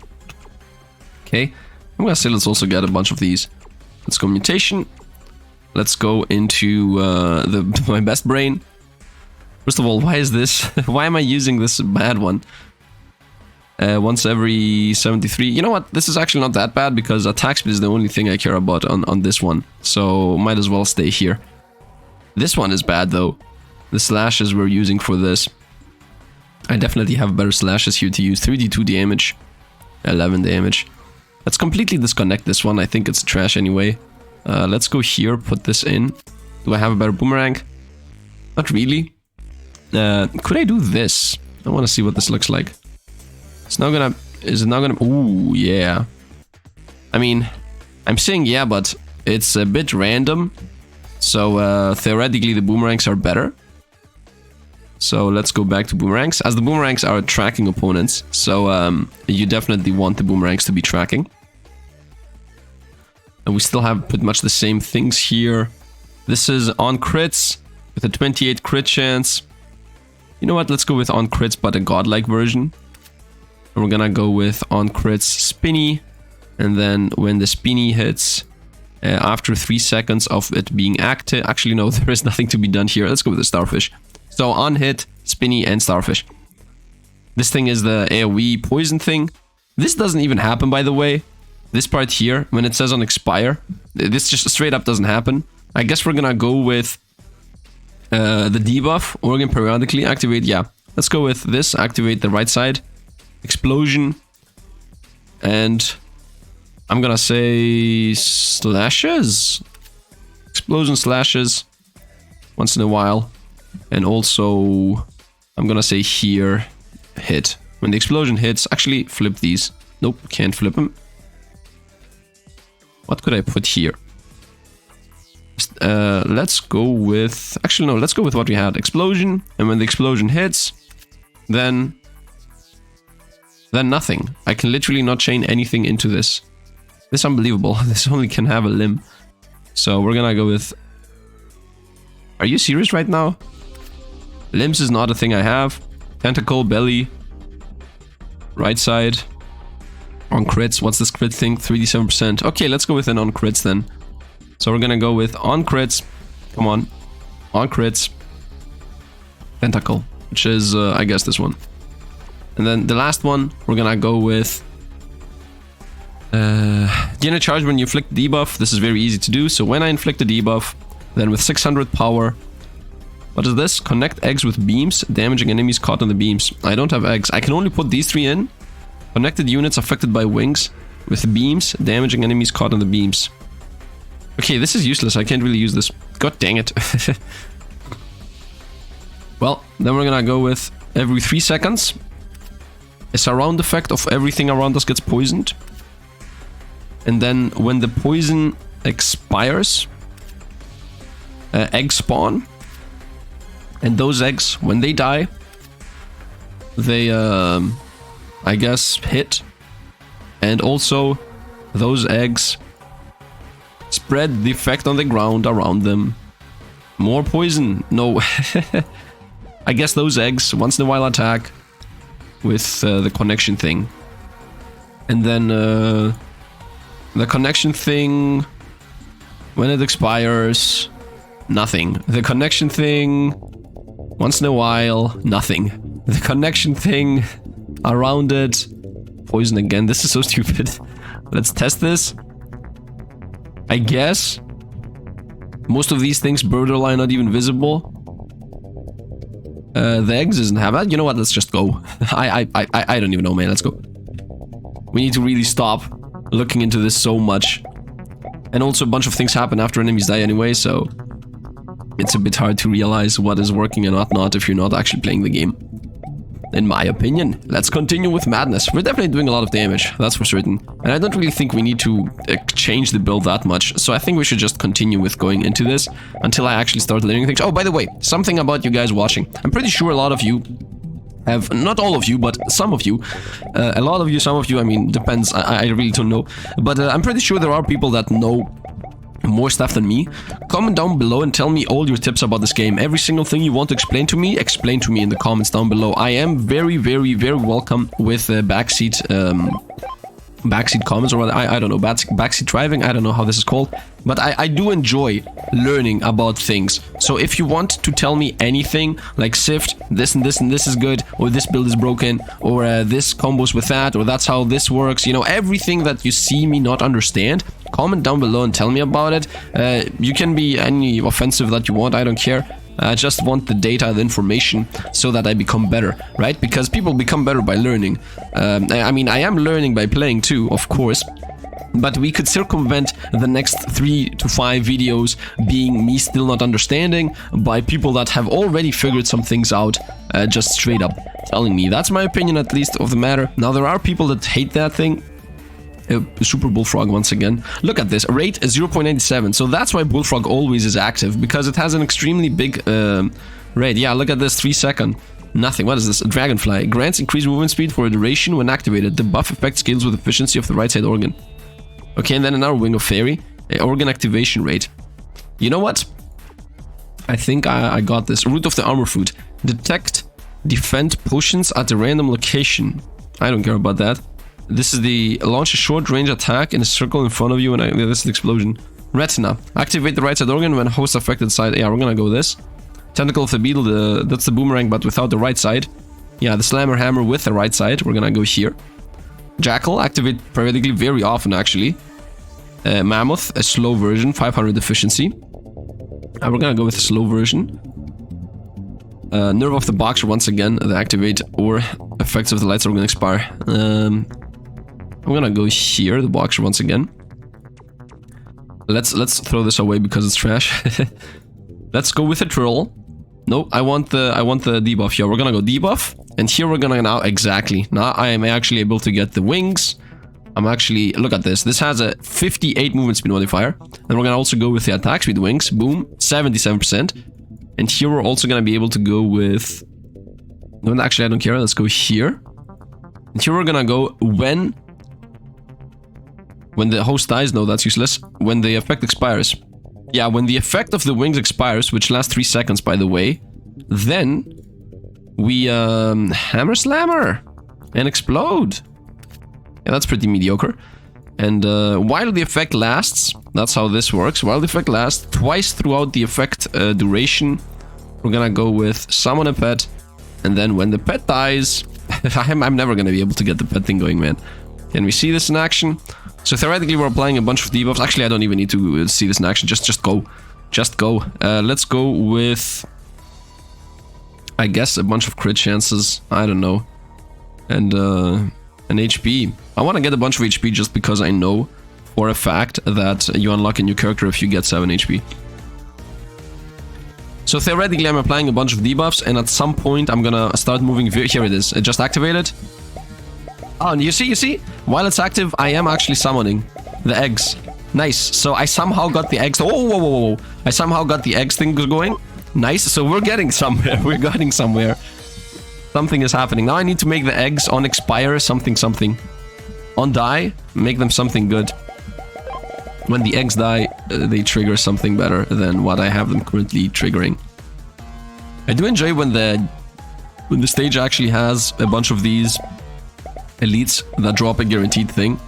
Okay, I'm gonna say let's also get a bunch of these. Let's go mutation. Let's go into my best brain. First of all, why is this? Why am I using this bad one? Once every 73. You know what? This is actually not that bad because attack speed is the only thing I care about on this one. So might as well stay here. This one is bad though. The slashes we're using for this. I definitely have better slashes here to use. 3d2 damage. 11 damage. Let's completely disconnect this one. I think it's trash anyway. Let's go here, put this in. Do I have a better boomerang? Not really. Could I do this? I want to see what this looks like. It's not gonna... Is it not gonna... Ooh, yeah. I mean, I'm saying yeah, but it's a bit random. So, theoretically, the boomerangs are better. So, let's go back to boomerangs. As the boomerangs are tracking opponents. So, you definitely want the boomerangs to be tracking. And we still have pretty much the same things here. This is on crits with a 28 crit chance. You know what? Let's go with on crits, but a godlike version. And we're gonna go with on crits spinny. And then when the spinny hits, after 3 seconds of it being active... Actually, no, there is nothing to be done here. Let's go with the starfish. So on hit, spinny, and starfish. This thing is the AoE poison thing. This doesn't even happen, by the way. This part here, when it says on expire, this just straight up doesn't happen. I guess we're gonna go with the debuff, organ periodically activate. Yeah, let's go with this, activate the right side. Explosion. And I'm gonna say slashes. Explosion slashes once in a while. And also, I'm gonna say here, hit. When the explosion hits, actually flip these. Nope, can't flip them. What could I put here? Let's go with... Actually, no, let's go with what we had. Explosion. And when the explosion hits, then nothing. I can literally not chain anything into this. This is unbelievable. This only can have a limb. So we're gonna go with... Are you serious right now? Limbs is not a thing I have. Tentacle, belly. Right side. On crits. What's this crit thing? 3d7%. Okay, let's go with an on crits then. So we're gonna go with on crits. Come on. On crits. Tentacle, which is, I guess, this one. And then the last one, we're gonna go with... Gain charge when you inflict debuff. This is very easy to do. So when I inflict a debuff, then with 600 power... What is this? Connect eggs with beams, damaging enemies caught in the beams. I don't have eggs. I can only put these 3 in. Connected units affected by wings with beams, damaging enemies caught in the beams. Okay, this is useless. I can't really use this. God dang it. Well, then we're gonna go with every 3 seconds. A surround effect of everything around us gets poisoned. And then when the poison expires, eggs spawn. And those eggs, when they die, they, I guess, hit. And also, those eggs spread the effect on the ground around them. More poison. No. I guess those eggs, once in a while, attack with the connection thing. And then the connection thing, when it expires, nothing. The connection thing... Once in a while, nothing. The connection thing around it, poison again. This is so stupid. Let's test this. I guess most of these things borderline not even visible. The eggs doesn't have that. You know what? Let's just go. I don't even know, man. Let's go. We need to really stop looking into this so much. And also a bunch of things happen after enemies die anyway, so... It's a bit hard to realize what is working and what not if you're not actually playing the game. In my opinion. Let's continue with madness. We're definitely doing a lot of damage, that's for certain. And I don't really think we need to change the build that much. So I think we should just continue with going into this until I actually start learning things. Oh, by the way, something about you guys watching. I'm pretty sure a lot of you have, not all of you, but some of you. A lot of you, some of you, I mean, depends. I really don't know. But I'm pretty sure there are people that know more stuff than me. Comment down below and tell me all your tips about this game. Every single thing you want to explain to me in the comments down below. I am very welcome with backseat comments, or I don't know, backseat driving. I don't know how this is called, but I do enjoy learning about things. So if you want to tell me anything like Sifd, this and this and this is good, or this build is broken, or this combos with that, or that's how this works, you know, everything that you see me not understand, comment down below and tell me about it. You can be any offensive that you want, I don't care. I just want the data, the information, so that I become better, right? Because people become better by learning. I mean, I am learning by playing too, of course. But we could circumvent the next 3 to 5 videos being me still not understanding by people that have already figured some things out, just straight up telling me. That's my opinion, at least, of the matter. Now, there are people that hate that thing. Super Bullfrog once again. Look at this, rate is 0.97, so that's why Bullfrog always is active, because it has an extremely big rate. Yeah, look at this, 3 second. Nothing. What is this? A Dragonfly. Grants increased movement speed for a duration when activated. The buff effect scales with efficiency of the right side organ. Okay, and then another Wing of Fairy. Organ activation rate. You know what? I think I got this. Root of the Armor Fruit. Detect, defend potions at a random location. I don't care about that. This is the launch a short range attack in a circle in front of you, and this is the explosion. Retina. Activate the right side organ when host affected side. Yeah, we're gonna go this. Tentacle of the Beetle, that's the Boomerang, but without the right side. Yeah, the Slammer Hammer with the right side. We're gonna go here. Jackal. Activate periodically, very often actually. Mammoth, a slow version, 500 efficiency. We're gonna go with the slow version. Nerve of the Boxer once again, the activate or effects of the lights organ expire. I'm gonna go here, the Boxer once again. Let's throw this away because it's trash. Let's go with a Trill. No, I want the debuff here. We're gonna go debuff, and here we're gonna now now I am actually able to get the wings. I'm actually, look at this. This has a 58 movement speed modifier, and we're gonna also go with the attack speed wings. Boom, 77%. And here we're also gonna be able to go with. No, actually I don't care. Let's go here. And here we're gonna go when the host dies. No, that's useless. When the effect expires. Yeah, when the effect of the wings expires, which lasts 3 seconds, by the way, then we Hammer Slammer and explode. Yeah, that's pretty mediocre. And while the effect lasts, that's how this works. While the effect lasts, twice throughout the effect duration, we're gonna go with summon a pet. And then when the pet dies, I'm never gonna be able to get the pet thing going, man. Can we see this in action? So theoretically, we're applying a bunch of debuffs. Actually, I don't even need to see this in action. Just go. Just go. Let's go with, I guess, a bunch of crit chances. I don't know. And an HP. I want to get a bunch of HP just because I know for a fact that you unlock a new character if you get 7 HP. So theoretically, I'm applying a bunch of debuffs, and at some point, I'm gonna start moving. Here it is. It just activated. Oh, and you see? While it's active, I am actually summoning the eggs. Nice. So I somehow got the eggs. Oh, whoa. I somehow got the eggs thing going. Nice. So we're getting somewhere. We're getting somewhere. Something is happening. Now I need to make the eggs on expire something. On die, make them something good. When the eggs die, they trigger something better than what I have them currently triggering. I do enjoy when the stage actually has a bunch of these elites that drop a guaranteed thing.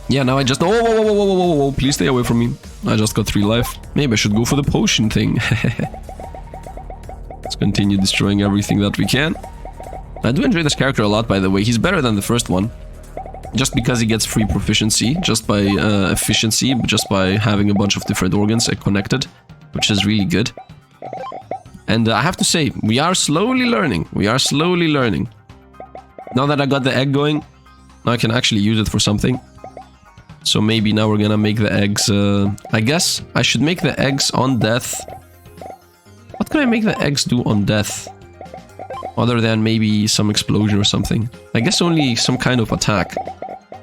Yeah, now I just... Whoa, please stay away from me. I just got 3 life. Maybe I should go for the potion thing. Let's continue destroying everything that we can. I do enjoy this character a lot, by the way. He's better than the first one. Just because he gets free proficiency, just by efficiency, just by having a bunch of different organs connected, which is really good. And I have to say, we are slowly learning. Now that I got the egg going, now I can actually use it for something. So maybe now we're gonna make the eggs... I guess I should make the eggs on death. What can I make the eggs do on death? Other than maybe some explosion or something. I guess only some kind of attack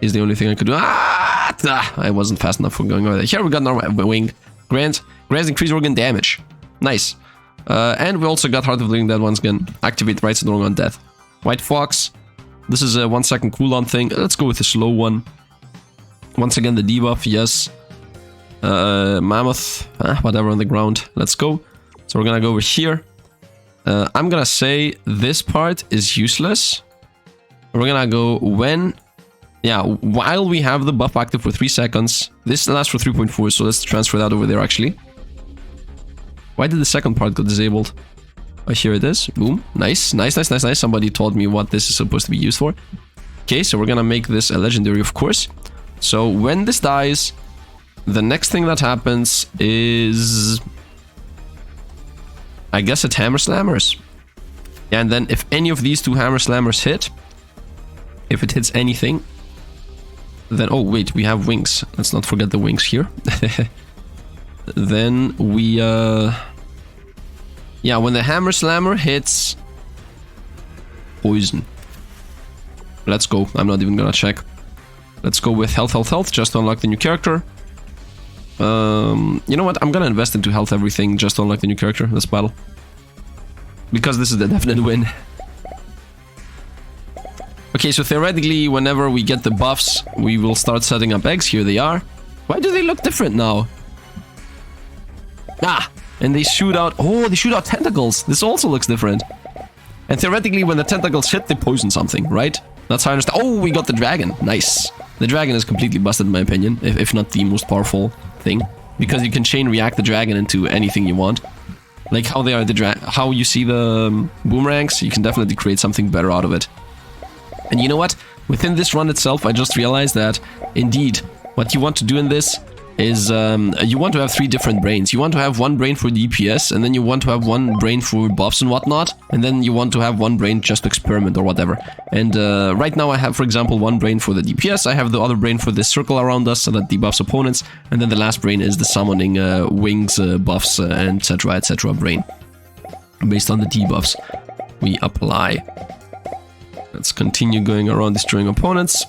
is the only thing I could do. I wasn't fast enough for going over there. Here we got our wing. Grants increased organ damage. Nice. And we also got Heart of the Living Dead once again. Activate right side organ on death. White Fox. This is a 1 second cooldown thing. Let's go with the slow one. Once again, the debuff, yes. Mammoth, whatever on the ground. Let's go. So we're gonna go over here. I'm gonna say this part is useless. We're gonna go when... Yeah, while we have the buff active for 3 seconds. This lasts for 3.4, so let's transfer that over there, actually. Why did the second part get disabled? Oh, here it is. Boom. Nice. Somebody told me what this is supposed to be used for. Okay, so we're gonna make this a legendary, of course. So when this dies, the next thing that happens is... I guess it's Hammer Slammers. Yeah, and then if any of these 2 Hammer Slammers hit, if it hits anything, then... Oh, wait, we have wings. Let's not forget the wings here. Then we... Yeah, when the Hammer Slammer hits... Poison. Let's go. I'm not even gonna check. Let's go with health, just to unlock the new character. You know what? I'm gonna invest into health everything just to unlock the new character. Let's battle. Because this is the definite win. Okay, so theoretically, whenever we get the buffs, we will start setting up eggs. Here they are. Why do they look different now? Ah! And they shoot out... Oh, they shoot out tentacles. This also looks different. And theoretically, when the tentacles hit, they poison something, right? That's how I understand. Oh, we got the dragon. Nice. The dragon is completely busted, in my opinion. If not the most powerful thing. Because you can chain react the dragon into anything you want. Like how they are how you see the boomerangs, you can definitely create something better out of it. And you know what? Within this run itself, I just realized that, indeed, what you want to do in this is you want to have 3 different brains. You want to have 1 brain for DPS, and then you want to have 1 brain for buffs and whatnot, and then you want to have 1 brain just to experiment or whatever. And right now I have, for example, 1 brain for the DPS, I have the other brain for this circle around us so that debuffs opponents, and then the last brain is the summoning wings, buffs, etc. brain. Based on the debuffs we apply. Let's continue going around destroying opponents.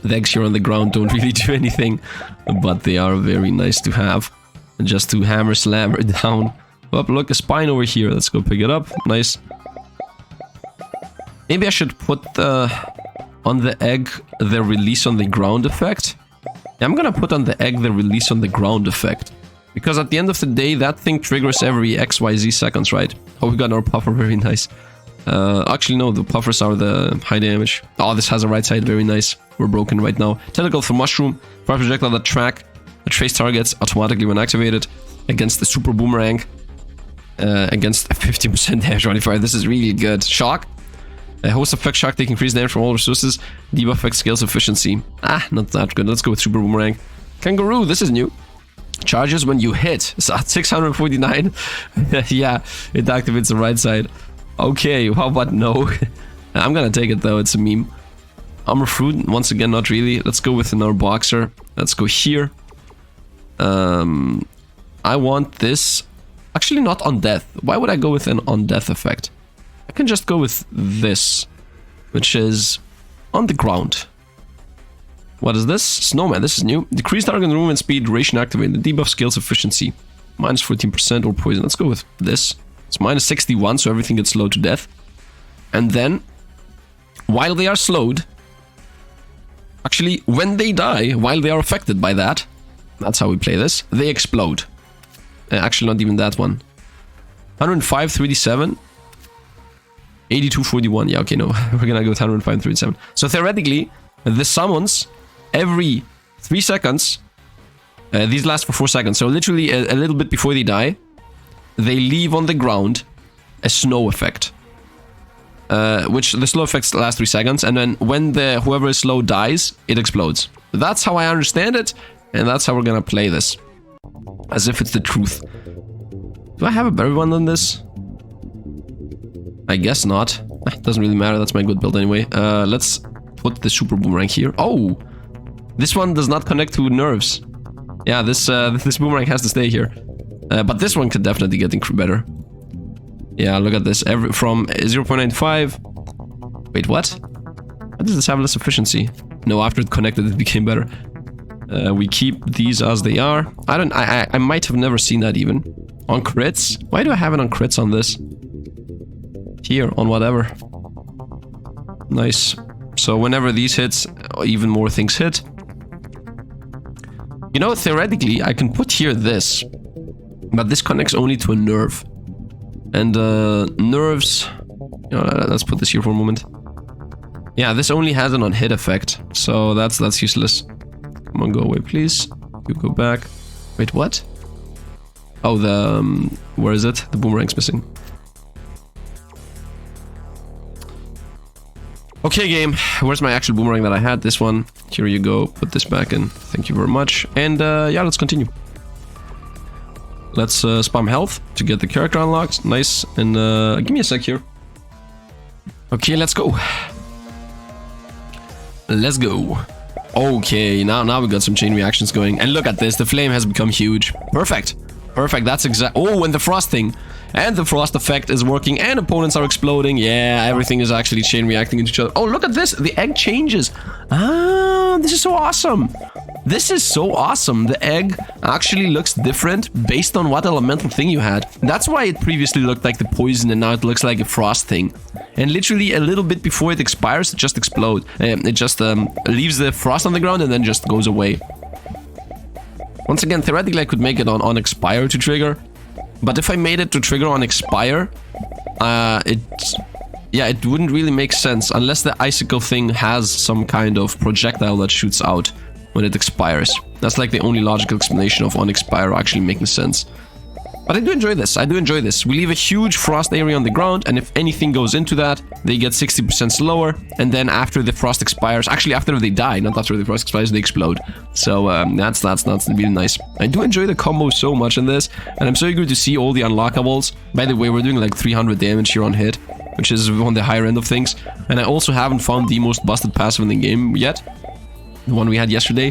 The eggs here on the ground don't really do anything, but they are very nice to have. Just to hammer slammer down. Oh, look, a spine over here. Let's go pick it up. Nice. Maybe I should put on the egg the release on the ground effect. Yeah, I'm gonna put on the egg the release on the ground effect. Because at the end of the day, that thing triggers every XYZ seconds, right? Oh, we got our puffer. Very nice. Actually, no, the puffers are the high damage. Oh, this has a right side. Very nice. We're broken right now. Tentacle for Mushroom. Fire projectile that track the trace targets automatically when activated against the Super Boomerang. Against 50% damage on fire. This is really good. Shock. Host effect shock. Take increased damage from all resources. Debuff effect scales efficiency. Ah, not that good. Let's go with Super Boomerang. Kangaroo. This is new. Charges when you hit. It's at 649. Yeah, it activates the right side. Okay, how about no? I'm gonna take it though, it's a meme. Armor Fruit, once again, not really. Let's go with another Boxer. Let's go here. I want this. Actually, not on death. Why would I go with an on death effect? I can just go with this, which is on the ground. What is this? Snowman, this is new. Decreased target movement speed, duration activated. Debuff scales efficiency. Minus 14% or poison. Let's go with this. It's minus 61, so everything gets slowed to death. And then, while they are slowed, actually, when they die, while they are affected by that, that's how we play this, they explode. Actually, not even that one. 105, 3d7. 82, 41. Yeah, okay, no. We're gonna go with 105, 3d7. So theoretically, the summons every 3 seconds. These last for 4 seconds. So literally a little bit before they die, they leave on the ground a snow effect. Which the slow effects last 3 seconds. And then when whoever is slow dies, it explodes. That's how I understand it. And that's how we're gonna play this. As if it's the truth. Do I have a better one than this? I guess not. Doesn't really matter. That's my good build anyway. Let's put the Super Boomerang here. Oh! This one does not connect to nerves. Yeah, this Boomerang has to stay here. But this one could definitely get better. Yeah, look at this. From 0.95... Wait, what? Why does this have less efficiency? No, after it connected, it became better. We keep these as they are. I might have never seen that even. On crits? Why do I have it on crits on this? Here, on whatever. Nice. So whenever these hits, even more things hit. You know, theoretically, I can put here this. But this connects only to a nerve. And nerves... You know, let's put this here for a moment. Yeah, this only has an on-hit effect. So that's useless. Come on, go away, please. You go back. Wait, what? Oh, where is it? The Boomerang's missing. Okay, game. Where's my actual Boomerang that I had? This one. Here you go. Put this back in. Thank you very much. And yeah, let's continue. Let's spam health to get the character unlocked. Nice. And give me a sec here. Okay, let's go. Let's go. Okay, now we got some chain reactions going. And look at this. The flame has become huge. Perfect. Perfect. That's exact. Oh, and the frosting. And the frost effect is working, and opponents are exploding. Yeah, everything is actually chain reacting into each other. Oh, look at this. The egg changes. Ah, this is so awesome. This is so awesome. The egg actually looks different based on what elemental thing you had. That's why it previously looked like the poison, and now it looks like a frost thing. And literally a little bit before it expires, it just explodes. It just leaves the frost on the ground and then just goes away. Once again, theoretically, I could make it on expire to trigger. But if I made it to trigger on expire, it wouldn't really make sense unless the icicle thing has some kind of projectile that shoots out when it expires. That's like the only logical explanation of on expire actually making sense. But I do enjoy this. I do enjoy this. We leave a huge frost area on the ground, and if anything goes into that, they get 60% slower. And then after the frost expires, actually after they die, not after the frost expires, they explode. So that's really nice. I do enjoy the combo so much in this, and I'm so eager to see all the unlockables. By the way, we're doing like 300 damage here on hit, which is on the higher end of things. And I also haven't found the most busted passive in the game yet. The one we had yesterday.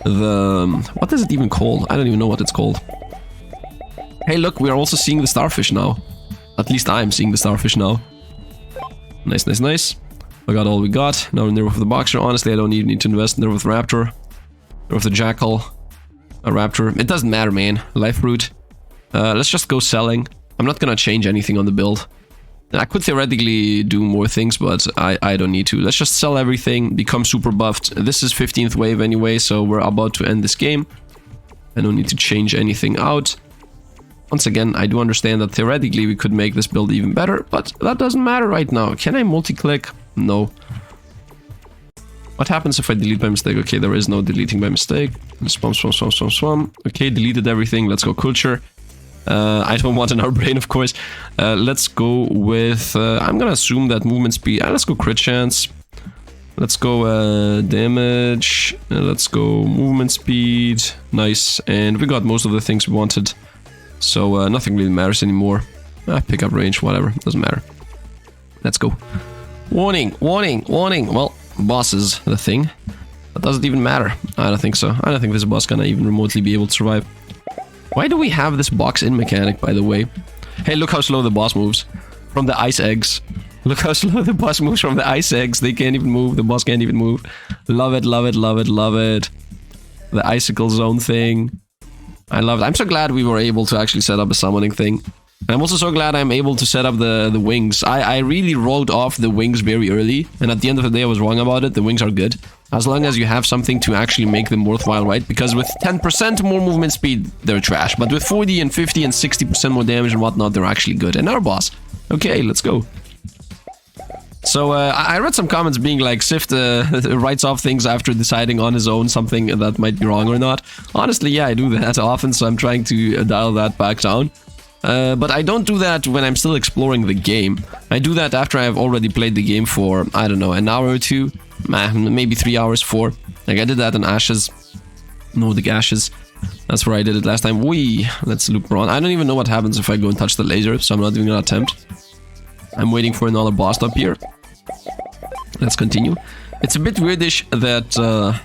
What is it even called? I don't even know what it's called. Hey, look, we are also seeing the starfish now. At least I'm seeing the starfish now. Nice, nice, nice. We got all we got. Now we're with the Boxer. Honestly, I don't even need to invest in there with Raptor. Or with the Jackal. A Raptor. It doesn't matter, man. Life Root. Let's just go selling. I'm not gonna change anything on the build. I could theoretically do more things, but I don't need to. Let's just sell everything, become super buffed. This is 15th wave anyway, so we're about to end this game. I don't need to change anything out. Once again, I do understand that theoretically we could make this build even better, but that doesn't matter right now. Can I multi-click? No. What happens if I delete by mistake? Okay, there is no deleting by mistake. Swam. Okay, deleted everything. Let's go culture. I don't want an brain, of course. Let's go with... I'm gonna assume that movement speed... let's go crit chance. Let's go damage. Let's go movement speed. Nice. And we got most of the things we wanted. So nothing really matters anymore. Pick up range, whatever. Doesn't matter. Let's go. Warning, warning, warning. Well, boss is the thing. That doesn't even matter. I don't think so. I don't think this boss gonna even remotely be able to survive. Why do we have this box in mechanic, by the way? Hey, look how slow the boss moves. From the ice eggs. Look how slow the boss moves from the ice eggs. They can't even move. The boss can't even move. Love it, love it, love it, love it. The icicle zone thing. I love it. I'm so glad we were able to actually set up a summoning thing. I'm also so glad I'm able to set up the wings. I really wrote off the wings very early. And at the end of the day, I was wrong about it. The wings are good. As long as you have something to actually make them worthwhile, right? Because with 10% more movement speed, they're trash. But with 40 and 50 and 60% more damage and whatnot, they're actually good. And our boss. Okay, let's go. So I read some comments being like, Sifd writes off things after deciding on his own something that might be wrong or not. Honestly, yeah, I do that often, so I'm trying to dial that back down. But I don't do that when I'm still exploring the game. I do that after I've already played the game for, I don't know, an hour or two. Maybe 3 hours, 4. Like I did that in Ashes. Nordic Ashes. That's where I did it last time. Whee! Let's loop around. I don't even know what happens if I go and touch the laser, so I'm not even gonna attempt. I'm waiting for another boss up here. Let's continue. It's a bit weirdish that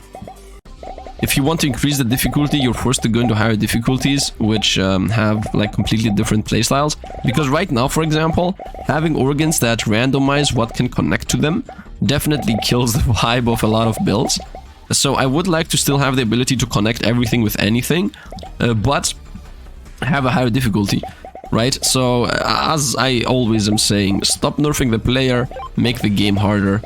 if you want to increase the difficulty, you're forced to go into higher difficulties, which have like completely different playstyles. Because right now, for example, having organs that randomize what can connect to them definitely kills the vibe of a lot of builds. So I would like to still have the ability to connect everything with anything, but have a higher difficulty. Right, so as I always am saying, stop nerfing the player, make the game harder.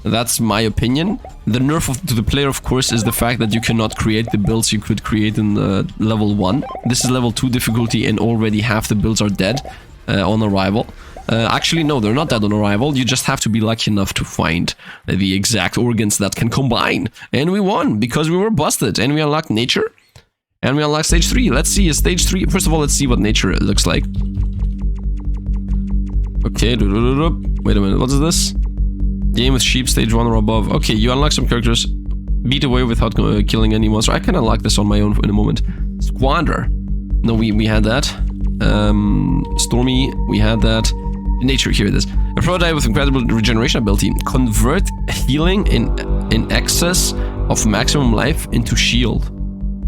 That's my opinion. The nerf to the player, of course, is the fact that you cannot create the builds you could create in level 1. This is level 2 difficulty and already half the builds are dead on arrival. Actually, no, they're not dead on arrival. You just have to be lucky enough to find the exact organs that can combine. And we won because we were busted and we unlocked nature. And we unlock stage 3. Let's see, stage 3. First of all, let's see what nature looks like. Okay, wait a minute, what is this? Game with sheep, stage 1 or above. Okay, you unlock some characters. Beat away without killing any monster. I can unlock this on my own in a moment. Squander. No, we had that. Stormy, we had that. Nature, here it is. A prototype with incredible regeneration ability. Convert healing in excess of maximum life into shield.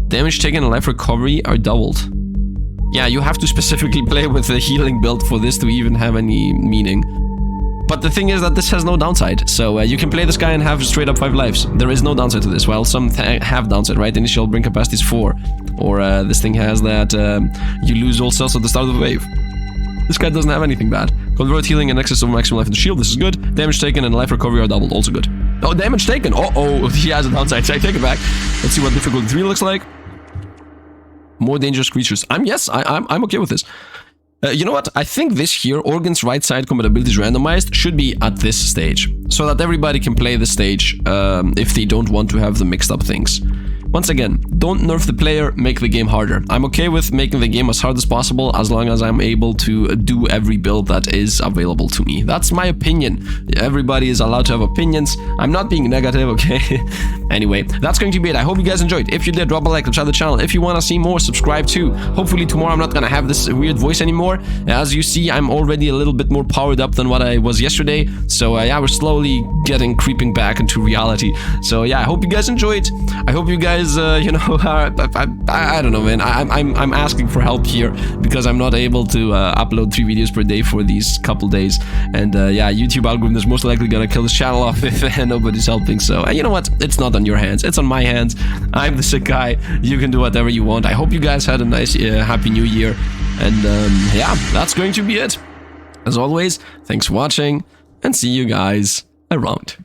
Damage taken and life recovery are doubled. Yeah, you have to specifically play with the healing build for this to even have any meaning. But the thing is that this has no downside, so you can play this guy and have straight up 5 lives. There is no downside to this. Well, some have downside, right? Initial bring capacity is 4. Or this thing has that you lose all cells at the start of the wave. This guy doesn't have anything bad. Convert healing in excess of maximum life into shield, this is good. Damage taken and life recovery are doubled, also good. Oh, damage taken! Uh-oh, he has a downside, so I take it back. Let's see what difficulty 3 looks like. More dangerous creatures. I'm okay with this. You know what? I think this here, organs right side compatibilities randomized, should be at this stage. So that everybody can play the stage if they don't want to have the mixed up things. Once again, don't nerf the player, make the game harder. I'm okay with making the game as hard as possible as long as I'm able to do every build that is available to me. That's my opinion. Everybody is allowed to have opinions. I'm not being negative, okay? Anyway, that's going to be it. I hope you guys enjoyed. If you did, drop a like, subscribe to the channel. If you want to see more, subscribe too. Hopefully tomorrow I'm not going to have this weird voice anymore. As you see, I'm already a little bit more powered up than what I was yesterday. So yeah, we're slowly creeping back into reality. So yeah, I hope you guys enjoyed. I hope you guys you know, I don't know, man. I'm asking for help here because I'm not able to upload 3 videos per day for these couple days, and yeah, YouTube algorithm is most likely gonna kill this channel off if nobody's helping. So you know what? It's not on your hands. It's on my hands. I'm the sick guy. You can do whatever you want. I hope you guys had a nice, happy New Year, and yeah, that's going to be it. As always, thanks for watching, and see you guys around.